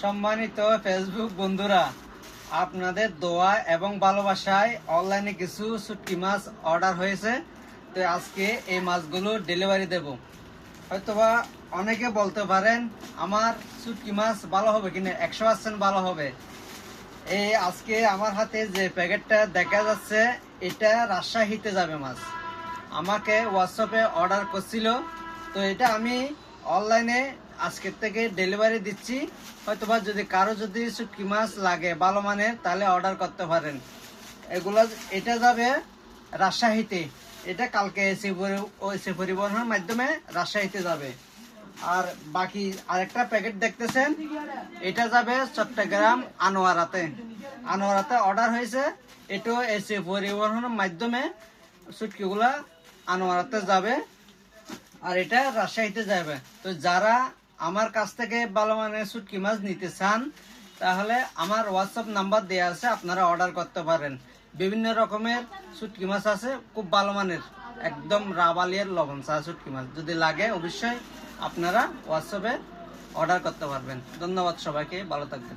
সম্মানিত ফেসবুক বন্ধুরা, আপনাদের দোয়া এবং ভালোবাসায় অনলাইনে কিছু শুটকি মাছ অর্ডার হয়েছে। তো আজকে এই মাছগুলো ডেলিভারি দেব। হয়তোবা অনেকে বলতে পারেন আমার শুটকি মাছ ভালো হবে কিনা, 100% ভালো হবে। এই আজকে আমার হাতে যে প্যাকেটটা দেখা যাচ্ছে, এটা রাজশাহীতে যাবে মাছ। আমাকে হোয়াটসঅ্যাপে অর্ডার করছিল, তো এটা আমি অনলাইনে আজকের থেকে ডেলিভারি দিচ্ছি। হয়তোবা যদি কারো যদি শুটকি মাছ লাগে ভালো মানের, তাহলে অর্ডার করতে পারেন। এটা যাবে রাজশাহীতে। এটা কালকে এসে পরিবহনের মাধ্যমে রাজশাহীতে যাবে। আর বাকি আরেকটা প্যাকেট দেখতেছেন, এটা যাবে চট্টগ্রাম আনোয়ারাতে অর্ডার হয়েছে। এটাও এসে পরিবহনের মাধ্যমে শুটকিগুলা আনোয়ারাতে যাবে, আর এটা রাজশাহীতে যাবে। তো যারা আমার কাছ থেকে ভালো মানের শুটকি মাছ নিতে চান, তাহলে আমার হোয়াটসঅ্যাপ নাম্বার দেওয়া আছে, আপনারা অর্ডার করতে পারেন। বিভিন্ন রকমের শুটকি মাছ আছে, খুব ভালো মানের, একদম রাবালিয়ার লবণ চা শুটকি মাছ। যদি লাগে অবশ্যই আপনারা হোয়াটসঅ্যাপে অর্ডার করতে পারবেন। ধন্যবাদ সবাইকে, ভালো থাকবেন।